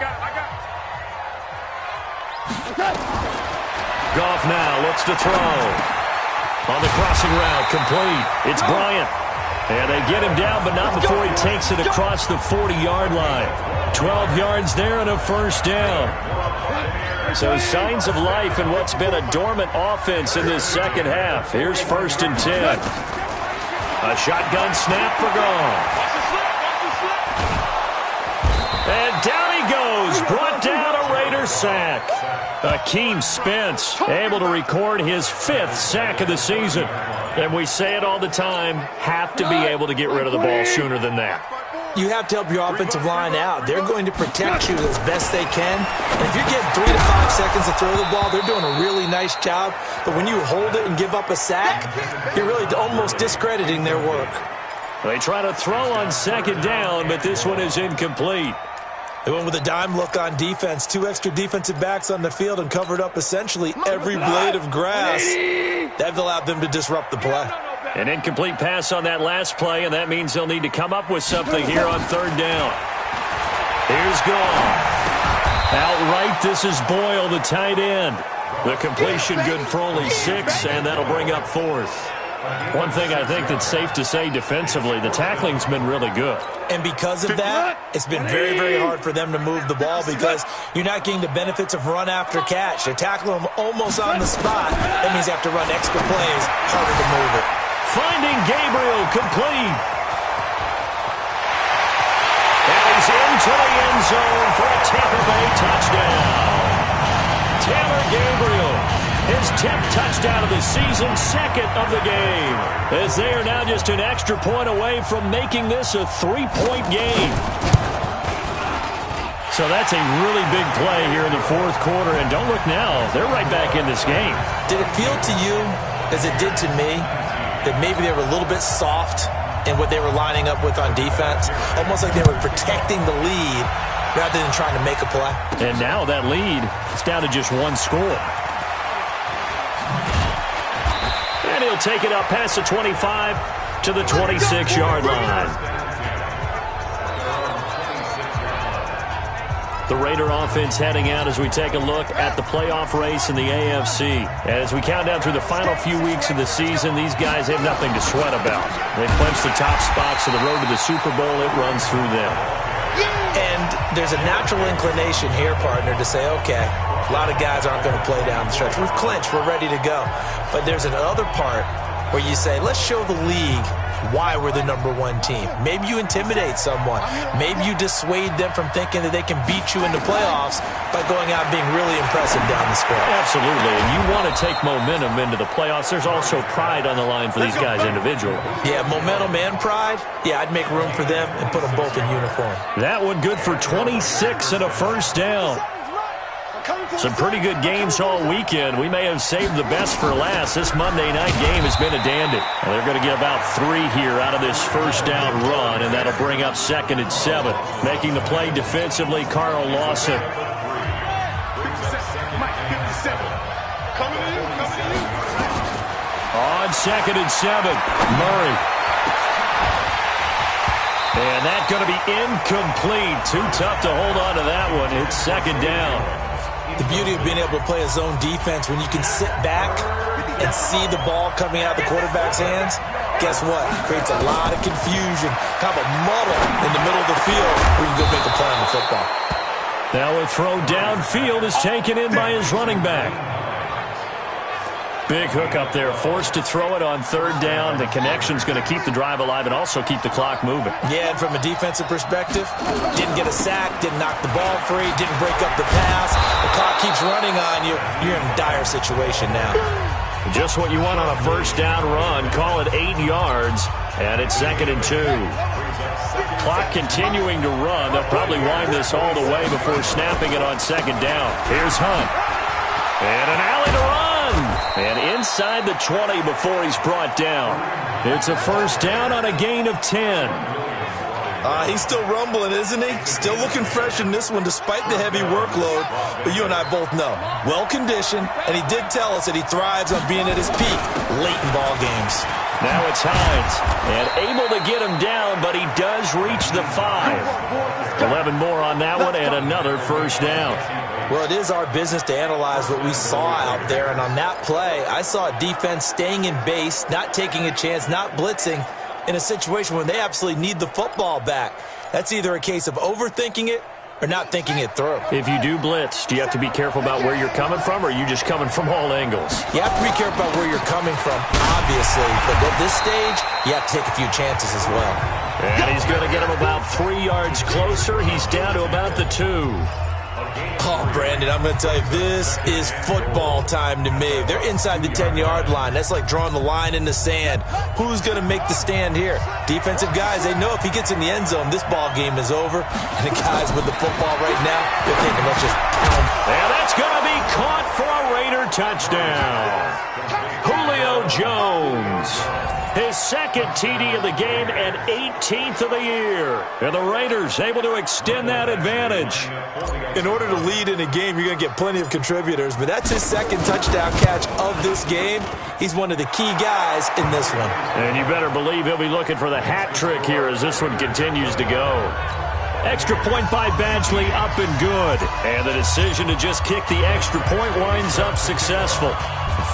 Goff now looks to throw. On the crossing route, complete. It's Bryant. And they get him down, but not before he takes it across the 40-yard line. 12 yards there and a first down. So signs of life in what's been a dormant offense in this second half. Here's 1st and 10. A shotgun snap for Goff. And down he goes. Brought down a Raider sack. Akeem Spence able to record his 5th sack of the season. And we say it all the time, have to be able to get rid of the ball sooner than that. You have to help your offensive line out. They're going to protect you as best they can. And if you're getting 3 to 5 seconds to throw the ball, they're doing a really nice job. But when you hold it and give up a sack, you're really almost discrediting their work. They try to throw on 2nd down, but this one is incomplete. They went with a dime look on defense. 2 extra defensive backs on the field and covered up essentially every blade of grass. That allowed them to disrupt the play. An incomplete pass on that last play, and that means they'll need to come up with something here on 3rd down. Here's Goff. Outright, this is Boyle, the tight end. The completion good for only 6, and that'll bring up 4th. One thing I think that's safe to say defensively, the tackling's been really good. And because of that, it's been very, very hard for them to move the ball because you're not getting the benefits of run after catch. They're tackling them almost on the spot. That means they have to run extra plays, harder to move it. Finding Gabriel, complete. And he's into the end zone for a Tampa Bay touchdown. Taylor Gabriel, his 10th touchdown of the season, 2nd of the game. As they are now just an extra point away from making this a 3-point game. So that's a really big play here in the 4th quarter. And don't look now, they're right back in this game. Did it feel to you, as it did to me, that maybe they were a little bit soft in what they were lining up with on defense? Almost like they were protecting the lead rather than trying to make a play. And now that lead is down to just 1 score. And he'll take it up past the 25 to the 26-yard line. The Raider offense heading out as we take a look at the playoff race in the AFC. As we count down through the final few weeks of the season, these guys have nothing to sweat about. They've clinched the top spots of the road to the Super Bowl. It runs through them. And there's a natural inclination here, partner, to say, okay, a lot of guys aren't going to play down the stretch. We've clinched. We're ready to go. But there's another part where you say, let's show the league why we're the #1 team. Maybe you intimidate someone. Maybe you dissuade them from thinking that they can beat you in the playoffs by going out and being really impressive down the stretch. Absolutely, and you want to take momentum into the playoffs. There's also pride on the line for these guys individually. Yeah, momentum and pride. Yeah, I'd make room for them and put them both in uniform. That one good for 26 and a first down. Some pretty good games all weekend. We may have saved the best for last. This Monday night game has been a dandy. And they're going to get about 3 here out of this first down run, and that'll bring up 2nd and 7. Making the play defensively, Carl Lawson. On 2nd and 7, Murray. And that's going to be incomplete. Too tough to hold on to that one. It's 2nd down. The beauty of being able to play a zone defense when you can sit back and see the ball coming out of the quarterback's hands, guess what? It creates a lot of confusion, kind of a muddle in the middle of the field where you can go make a play on the football. Now a throw downfield is taken in by his running back. Big hook up there, forced to throw it on third down. The connection's going to keep the drive alive and also keep the clock moving. Yeah, and from a defensive perspective, didn't get a sack, didn't knock the ball free, didn't break up the pass. The clock keeps running on you. You're in a dire situation now. Just what you want on a first down run. Call it 8 yards, and it's 2nd and 2. Clock continuing to run. They'll probably wind this all the way before snapping it on 2nd down. Here's Hunt. And an alley to run. And inside the 20 before he's brought down. It's a first down on a gain of 10. He's still rumbling, isn't he? Still looking fresh in this one despite the heavy workload. But you and I both know, well-conditioned, and he did tell us that he thrives on being at his peak late in ball games. Now it's Hines, and able to get him down, but he does reach the 5. 11 more on that one, and another first down. Well, it is our business to analyze what we saw out there, and on that play, I saw a defense staying in base, not taking a chance, not blitzing, in a situation where they absolutely need the football back. That's either a case of overthinking it or not thinking it through. If you do blitz, do you have to be careful about where you're coming from, or are you just coming from all angles? You have to be careful about where you're coming from, obviously, but at this stage, you have to take a few chances as well. And he's going to get him about 3 yards closer. He's down to about the 2. Oh, Brandon, I'm going to tell you, this is football time to me. They're inside the 10-yard line. That's like drawing the line in the sand. Who's going to make the stand here? Defensive guys, they know if he gets in the end zone, this ball game is over. And the guys with the football right now, they're thinking, let's just pound. And that's going to be caught for a Raider touchdown. Julio Jones. His 2nd TD of the game and 18th of the year. And the Raiders able to extend that advantage. In order to lead in a game, you're going to get plenty of contributors, but that's his 2nd touchdown catch of this game. He's one of the key guys in this one. And you better believe he'll be looking for the hat trick here as this one continues to go. Extra point by Badgley, up and good. And the decision to just kick the extra point winds up successful.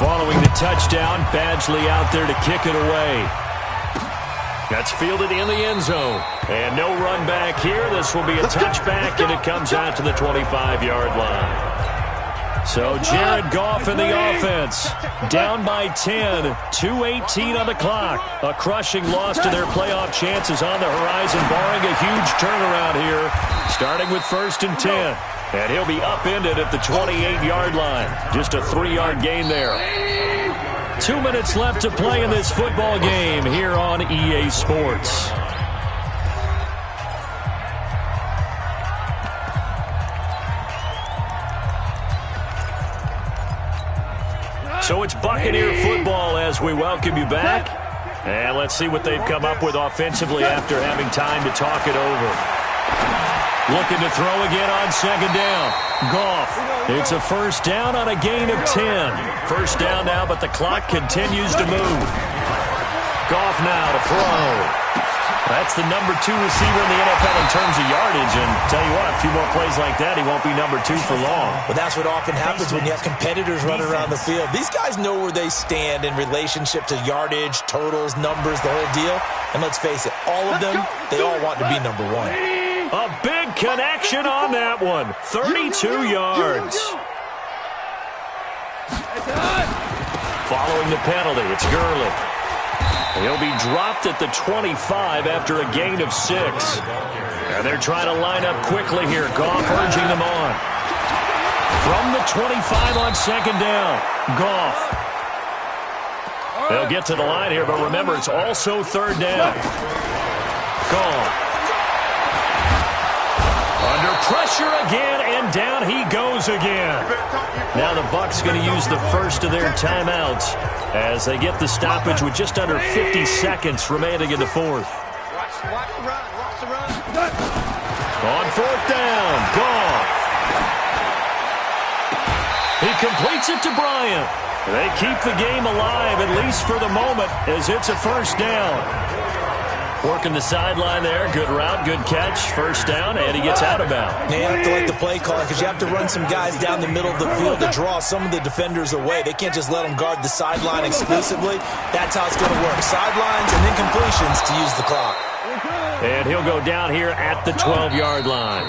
Following the touchdown, Badgley out there to kick it away. That's fielded in the end zone. And no run back here. This will be a touchback, and it comes out to the 25-yard line. So Jared Goff in the offense. Down by 10. 2:18 on the clock. A crushing loss to their playoff chances on the horizon, barring a huge turnaround here. Starting with 1st and 10. And he'll be upended at the 28-yard line. Just a 3-yard gain there. 2 minutes left to play in this football game here on EA Sports. So it's Buccaneer football as we welcome you back. And let's see what they've come up with offensively after having time to talk it over. Looking to throw again on 2nd down. Goff. It's a first down on a gain of 10. First down now, but the clock continues to move. Goff now to throw. That's the number 2 receiver in the NFL in terms of yardage. And tell you what, a few more plays like that, he won't be number 2 for long. But that's what often happens when you have competitors running around the field. These guys know where they stand in relationship to yardage, totals, numbers, the whole deal. And let's face it, all of them, they all want to be number 1. A big connection on that one. 32 yards. Following the penalty, it's Gurley. He'll be dropped at the 25 after a gain of 6. And they're trying to line up quickly here. Goff urging them on. From the 25 on 2nd down. Goff. They'll get to the line here, but remember, it's also 3rd down. Goff. Under pressure again, and down he goes again. Now the Bucs going to use the first of their timeouts as they get the stoppage with just under 50 seconds remaining in the 4th. Watch the run. On 4th down, Goff. He completes it to Bryant. They keep the game alive, at least for the moment, as it's a first down. Working the sideline there. Good route, good catch. First down, and he gets out of bounds. You have to like the play calling because you have to run some guys down the middle of the field to draw some of the defenders away. They can't just let them guard the sideline exclusively. That's how it's going to work. Sidelines and then completions to use the clock. And he'll go down here at the 12-yard line.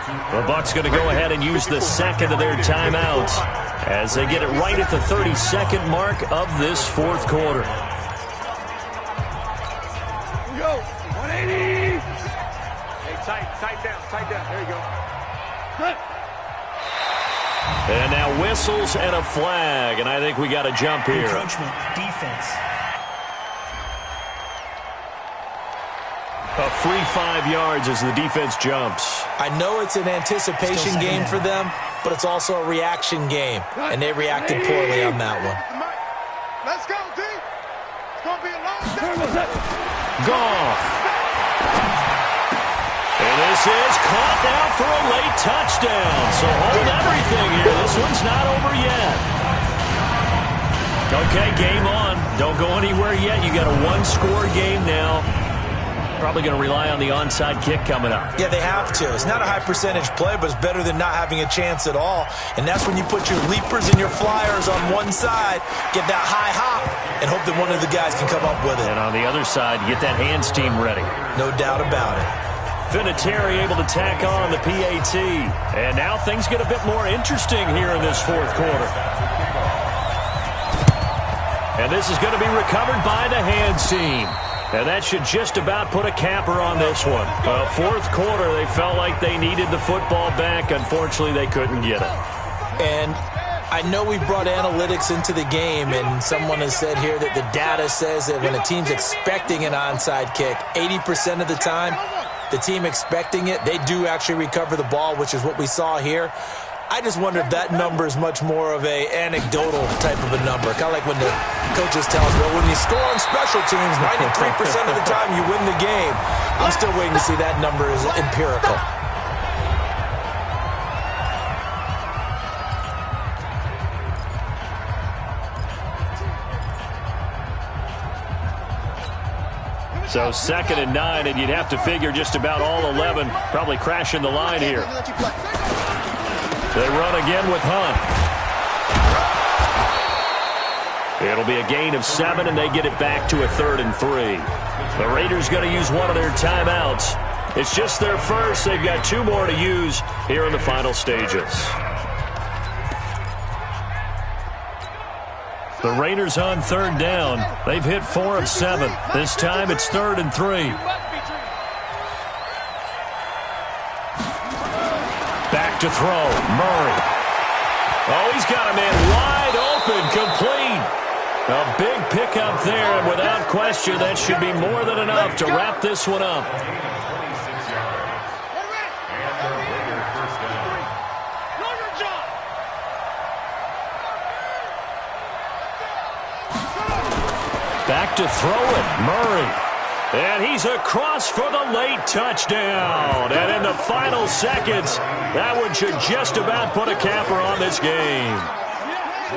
The Bucs going to go ahead and use the second of their timeouts as they get it right at the 32nd mark of this fourth quarter. Here we go. 180. Hey, tight down. There you go. Good. And now whistles and a flag, and I think we got a jump here. Encroachment, defense. A free 5 yards as the defense jumps. I know it's an anticipation game for them, but it's also a reaction game, and they reacted poorly on that one. Let's go, D. It's going to be a long day. Goff. And this is caught now for a late touchdown. So hold everything here. This one's not over yet. Okay, game on. Don't go anywhere yet. You got a one-score game now. Probably going to rely on the onside kick coming up. Yeah, they have to. It's not a high-percentage play, but it's better than not having a chance at all. And that's when you put your leapers and your flyers on one side, get that high hop, and hope that one of the guys can come up with it. And on the other side, get that hands team ready. No doubt about it. Vinatieri able to tack on the PAT. And now things get a bit more interesting here in this fourth quarter. And this is going to be recovered by the hands team. And that should just about put a capper on this one. Fourth quarter, they felt like they needed the football back. Unfortunately, they couldn't get it. And I know we brought analytics into the game, and someone has said here that the data says that when a team's expecting an onside kick, 80% of the time, the team expecting it, they do actually recover the ball, which is what we saw here. I just wonder if that number is much more of a anecdotal type of a number. Kind of like when the coaches tell us, well, when you score on special teams, 93% of the time you win the game. I'm still waiting to see that number is empirical. So 2nd and 9, and you'd have to figure just about all 11 probably crashing the line here. They run again with Hunt. It'll be a gain of 7, and they get it back to a 3rd and 3. The Raiders going to use one of their timeouts. It's just their first. They've got 2 more to use here in the final stages. The Raiders on 3rd down. They've hit 4 of 7. This time it's 3rd and 3. Back to throw. Murray. Oh, he's got a man wide open, complete. A big pickup there, and without question, that should be more than enough to wrap this one up. Back to throw it. Murray. And he's across for the late touchdown. And in the final seconds, that one should just about put a capper on this game.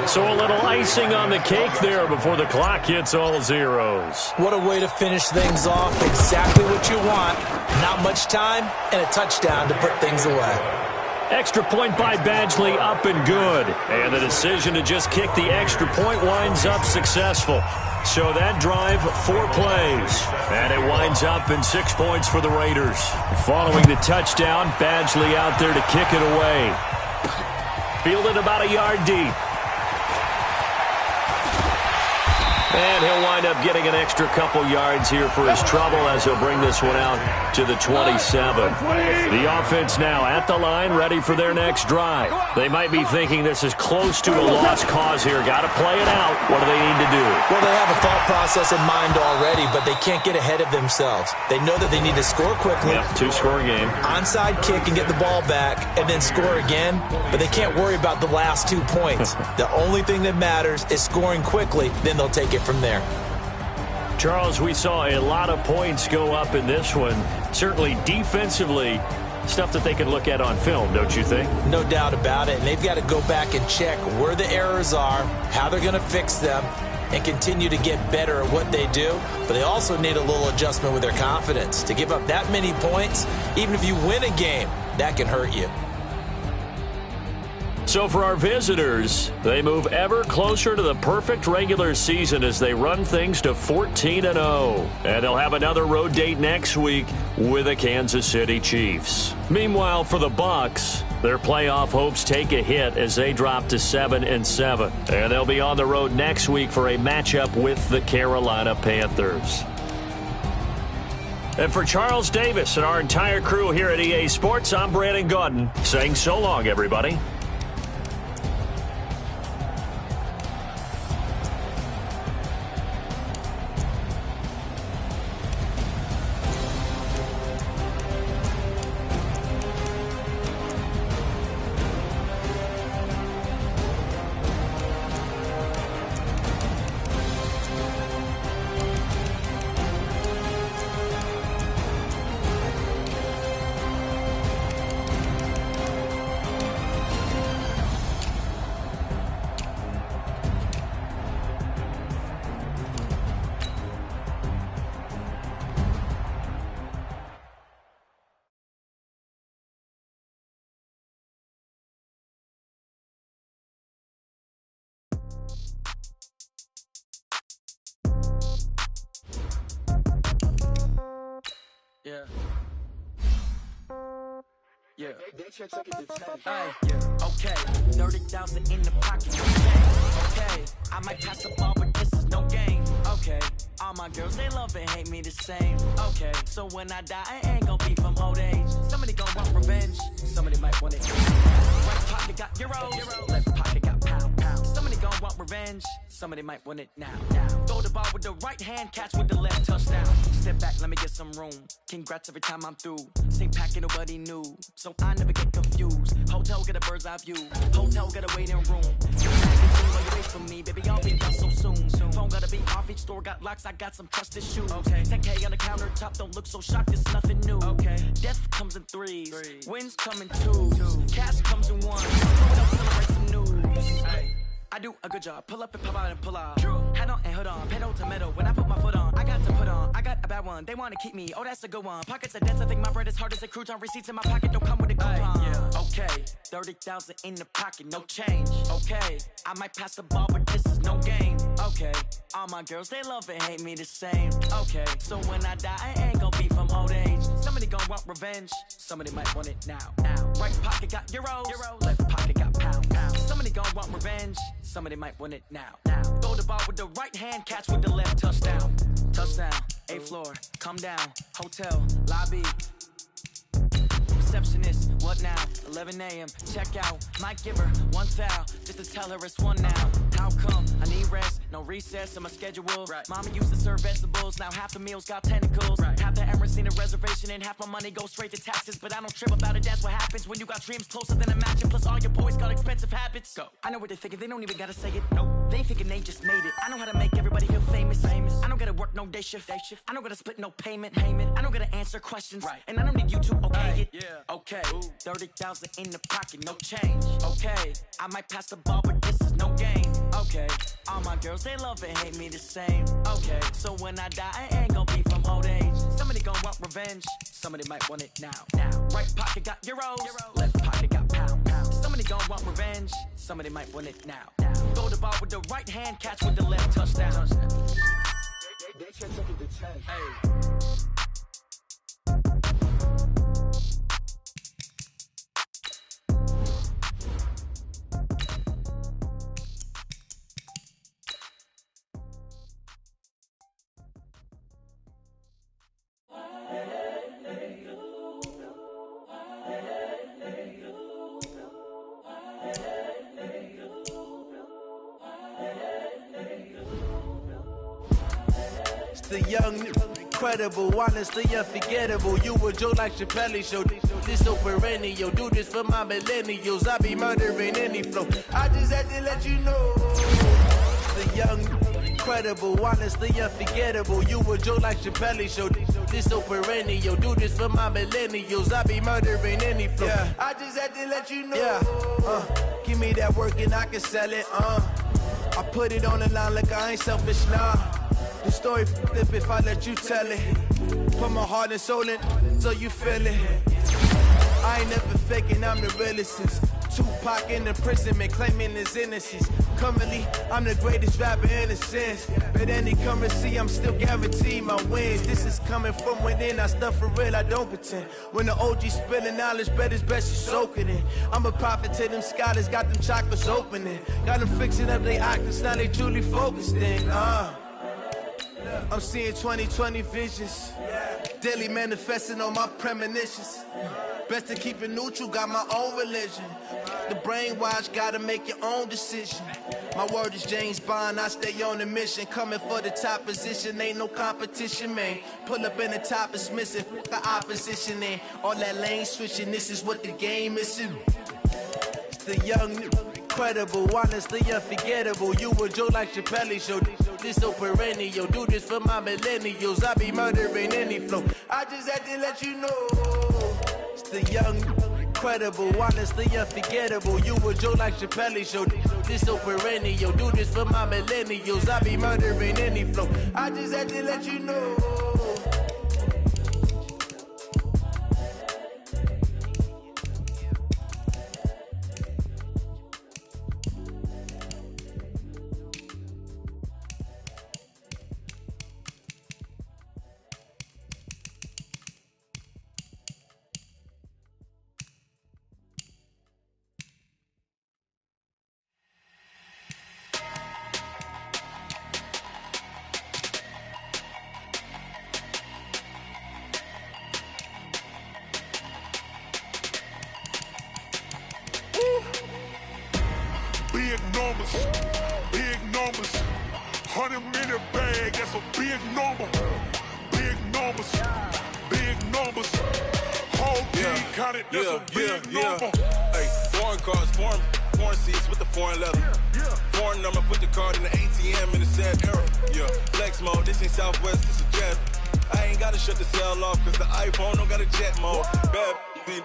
So a little icing on the cake there before the clock hits all zeros. What a way to finish things off. Exactly what you want. Not much time and a touchdown to put things away. Extra point by Badgley, up and good. And the decision to just kick the extra point winds up successful. So that drive, 4 plays. And it winds up in 6 points for the Raiders. Following the touchdown, Badgley out there to kick it away. Fielded about a yard deep. And he'll wind up getting an extra couple yards here for his trouble as he'll bring this one out to the 27. The offense now at the line, ready for their next drive. They might be thinking this is close to a lost cause here. Got to play it out. What do they need to do? Well, they have a thought process in mind already, but they can't get ahead of themselves. They know that they need to score quickly. Yep, 2-score game. Onside kick and get the ball back and then score again, but they can't worry about the last 2 points. The only thing that matters is scoring quickly, then they'll take it from there. Charles, we saw a lot of points go up in this one. Certainly defensively, stuff that they can look at on film, don't you think? No doubt about it. And they've got to go back and check where the errors are, how they're going to fix them, and continue to get better at what they do. But they also need a little adjustment with their confidence. To give up that many points, even if you win a game, that can hurt you. So for our visitors, they move ever closer to the perfect regular season as they run things to 14-0. And they'll have another road date next week with the Kansas City Chiefs. Meanwhile, for the Bucs, their playoff hopes take a hit as they drop to 7-7. And they'll be on the road next week for a matchup with the Carolina Panthers. And for Charles Davis and our entire crew here at EA Sports, I'm Brandon Gaudin saying so long, everybody. Yeah. Yeah. Okay. 30,000 in the pocket. Okay. I might pass the ball, but this is no game. Okay. All my girls, they love and hate me the same. Okay. So when I die, I ain't gonna be from old age. Somebody gon' want revenge. Somebody might want it. Right pocket got euros. Left pocket got pound. Somebody gon' want revenge. Somebody might want it now. Throw the ball with the right hand, catch with the left, touchdown. Step back, let me get some room. Congrats every time I'm through. Same packet, nobody knew, so I never get confused. Hotel get a bird's eye view. Hotel get a waiting room. You while you wait for me, baby, I'll be done so soon. Phone gotta be off, each store got locks, I got some trusted shoes. Okay. 10K on the countertop, don't look so shocked, it's nothing new. Okay. Death comes in threes, wins come in twos, cash comes in one. Throw it up, celebrate some news. Ay. I do a good job, pull up and pop out and pull off. Head on and hood on, pedal to metal. When I put my foot on, I got to put on. I got a bad one, they wanna keep me, oh that's a good one. Pockets are dense, I think my bread is hard as a crouton. Receipts in my pocket don't come with a coupon. Okay, 30,000 in the pocket, no change. Okay, I might pass the ball, but this is no game. Okay, all my girls, they love and hate me the same. Okay, so when I die, I ain't gonna be from old age. Somebody gon' want revenge, somebody might want it now. Right pocket got euros. Left pocket got pound. Somebody gon' want revenge, somebody might want it now. Throw the ball with the right hand, catch with the left, touchdown. Touchdown, 8th floor, come down, hotel, lobby. Receptionist, what now? 11 a.m. Check out. Might give her one foul just to tell her it's one now. How come? I need rest, no recess in my schedule. Right. Mama used to serve vegetables, now half the meals got tentacles. Right. Half the Emirates need a reservation and half my money goes straight to taxes. But I don't trip about it, that's what happens when you got dreams closer than a match. And plus all your boys got expensive habits. Go. I know what they're thinking, they don't even gotta say it. Nope. They ain't thinking they just made it. I know how to make everybody feel famous. I don't gotta work no day shift. I don't gotta split no payment. I don't gotta answer questions. Right. And I don't need you to okay it. Okay, 30,000 in the pocket, no change. Okay, I might pass the ball, but this is no game. Okay, all my girls, they love and hate me the same. Okay, so when I die, I ain't gonna be from old age. Somebody gon' want revenge, somebody might want it now. Right pocket got euros. Left pocket got pound. Somebody gon' want revenge, somebody might want it now. Throw the ball with the right hand, catch with the left, touchdown. Hey. The young, incredible, honestly unforgettable. You a joke like Chappelle show. This so perennial. Do this for my millennials. I be murdering any flow. I just had to let you know. The young, incredible, honestly unforgettable. You a joke like Chappelle show. This so perennial. Do this for my millennials. I be murdering any flow. Yeah. I just had to let you know. Yeah. Give me that work and I can sell it. I put it on the line like I ain't selfish, nah. The story flip if I let you tell it. Put my heart and soul in so you feel it. I ain't never faking, I'm the realest since Tupac in imprisonment, claiming his innocence. Currently, I'm the greatest rapper in a sense. But any currency, I'm still guaranteed my wins. This is coming from within, I stuff for real, I don't pretend. When the OG spilling knowledge, bet it's best you soak it in. I'm a prophet to them scholars, got them chakras opening. Got them fixing up their octaves, now they truly focused in. I'm seeing 2020 visions. Daily manifesting on my premonitions. Best to keep it neutral, got my own religion. The brainwash, gotta make your own decision. My word is James Bond, I stay on a mission. Coming for the top position, ain't no competition, man. Pull up in the top, it's missing, the opposition in. All that lane switching, this is what the game is. It's the young, incredible, honestly unforgettable. You a Joe like Chappelle show. This so perennial, do this for my millennials. I be murdering any flow. I just had to let you know. It's the young, incredible, honestly unforgettable. You a Joe like Chappelle show. This so perennial, do this for my millennials. I be murdering any flow. I just had to let you know. Big numbers, 100-minute bag, that's a big number. Big numbers, whole team counted, that's a big number. Hey, foreign cars, foreign seats with the foreign leather. Foreign number, put the card in the ATM in the sad era. Yeah, flex mode, this ain't Southwest, this a jet. I ain't gotta shut the cell off, cause the iPhone don't got a jet mode. Bad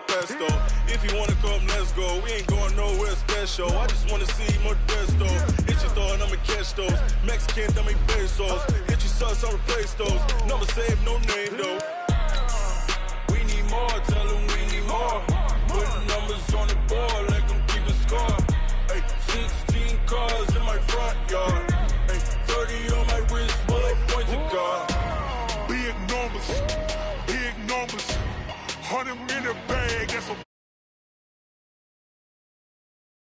pesto. If you wanna come, let's go. We ain't going nowhere special. I just wanna see Modesto. Hit your thought, I'ma catch those. Mexican, dummy pesos. Hit your sus, I'll replace those. Number saved, no name though. We need more, tell them we need more. Putting numbers on the board, let them keep a score. Hey, 16 cars in my front yard. Hey, 30 on my wrist, while I point to God. Big numbers, 100-minute bag, that's a